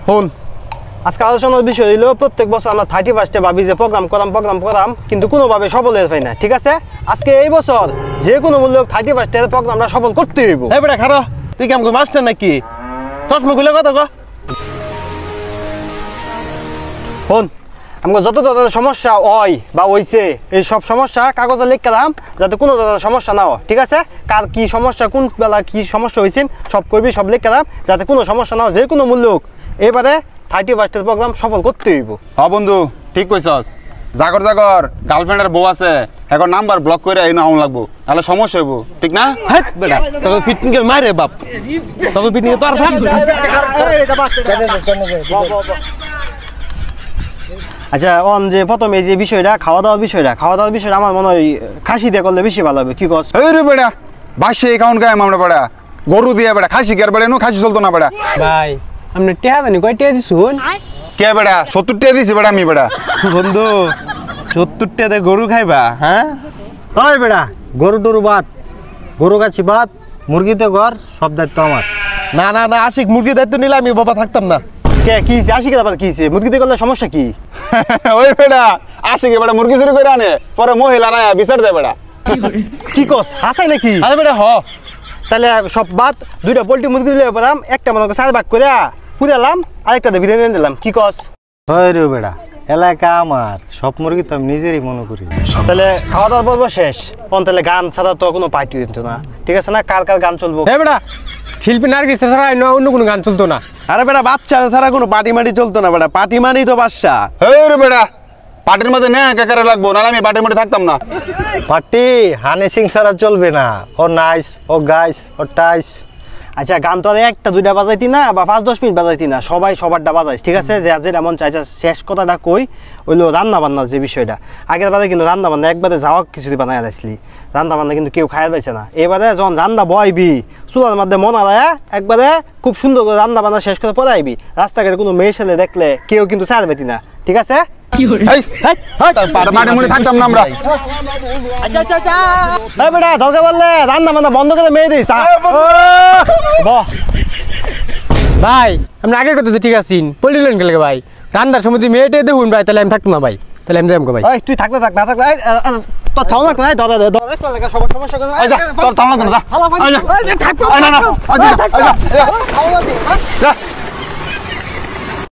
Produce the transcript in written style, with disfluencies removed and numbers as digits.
শুন, আজকে আলোচনার বিষয় হইল প্রত্যেক বছর আমরা 31-এ ভাবি যে প্রোগ্রাম করাম কিন্তু কোনোভাবে সফল হয়ে পাই না। ঠিক আছে, আজকে এই বছর যে কোনো মূল্য 31-এর প্রোগ্রামটা সফল করতে হইব। এই বেটা খারো, তুই কি আমাকে মাস্টার নাকি? চশমা খুলে কথা কো। শুন, আমাকে যত ধরনের সমস্যা হয় বা হইছে এই সব সমস্যা কাগজে লিখলাম যাতে কোনো ধরনের সমস্যা না হয়। ঠিক আছে, কার কি সমস্যা, কোন বেলা কি সমস্যা হয়েছে সব কইবি, সব লিখলাম যাতে কোনো সমস্যা না হয়। যে কোনো মূল্য এবারে 31-এর প্রোগ্রাম সফল করতে হইব। হ্যাঁ বন্ধু, ঠিক কইছস। জাগর গার্লফ্রেন্ডের বউ আছে, এখন নাম্বার ব্লক করে এই নাম লাগবো, তাহলে সমস্যা হইব। ঠিক না? হ্যাঁ বেটা, তোকে ফিটনিং এর মারে বাপ, তোকে ফিটনিং তো আর থাকবে। আচ্ছা, অন যে প্রথমে যে বিষয়টা খাওয়া দাওয়ার বিষয়টা আমার মনে হয় খাসি দিয়ে করলে বেশি ভালো হবে। কি কস? এই রে বেটা, বাসে একাউন্ট গায়ে আমরা বেটা, গরু দিয়ে বেটা, খাসি কে বেটা, খাসি চলতো না বেটা। ভাই আপনি টেহা জানি কয় টেহা দিছুন? কে বেটা 70 টাকা দিছি বেটা আমি বেটা। বন্ধু 70 টাকা গরু খাইবা? হ্যাঁ ওই বেটা, গরু টরু বাদ, গরু গাছি বাদ, মুরগিতে ঘর, সব দায়িত্ব আমার। না না না, আশিক মুরগির দায়িত্ব নিলে আমি বাবা থাকতাম না। কে কি আশিকে ব্যাপার কি মুরগিতে করলে সমস্যা কি? ওই বেটা আশিকে বেটা মুরগি চুরি করে আনে, পরে মহিলারা বিচার দেয় বেটা। কি কস, হাসাই নাকি? আরে বেটা হ, তাহলে সব বাদ, 2টা পোল্ট্রি মুরগি দিলে পেলাম, একটা মনে 4 ভাগ করে পুরালাম, আরেকটা বিরিয়ানি দিলাম। কি কস? ওই রে বেটা, এলাকা আমার, সব মুরগি তো আমি নিজেরই মনে করি। তাহলে খাওয়া দাওয়া পর্ব শেষ, তাহলে গান ছাড়া তো কোনো পার্টি হতো না। ঠিক আছে না, কার কার গান চলবো? এই বেটা, শিল্পী নার্গিস ছাড়া অন্য কোনো গান চলতো না। আরে বেটা বাচ্চা ছাড়া কোনো পাটি মাটি চলতো না বেটা, পাটি মানি তো বাদশা। এই রে বেটা, পার্টির মধ্যে নে কাকারে লাগবো, নাহলে আমি পার্টির মধ্যে থাকতাম না। পার্টি হানি সিং ছাড়া চলবে না। ও নাইস, ও গাইস, ও টাইস। আচ্ছা, গান তো আর 1-2টা বাজাইতি না বা 5-10 মিনিট বাজাইতি না, সবাই সবারটা বাজাইস। ঠিক আছে, যে যেটা মন চাইছে। শেষ কথাটা কই হইলো রান্না বান্নার যে বিষয়টা, আগের বারে কিন্তু রান্না বান্না একবারে যাওয়া কিছুতে বানাই আসলি, রান্না বান্না কিন্তু কেউ খাইয়া পাইছে না। এবারে যখন রান্না বয়বি, চুলার মধ্যে মন আলায়া একবারে খুব সুন্দর করে রান্না বান্না শেষ করে পরে আইবি। রাস্তাঘাটে কোনো মেয়ে ছেলে দেখলে কেউ কিন্তু ছাড় পেতি না। ঠিক আছে? পার্টির মধ্যে থাকতাম না আমরা। আচ্ছা আচ্ছা আচ্ছা, এই বেটা দরকার বললে রান্না বান্না বন্ধ করে মেয়ে দিস। ভাই আপনি আগের কথা তো ঠিক আছেন, পড়লেন গেলে ভাই, রান্নার সময় তুই মেয়েটে দেখুন ভাই, তাহলে আমি থাকতো না ভাই, তাহলে আমি যাবো ভাই। তুই থাকলে থাক, না থাকলে তোর থাও না, সবার সমস্যা করে তোর থাম না,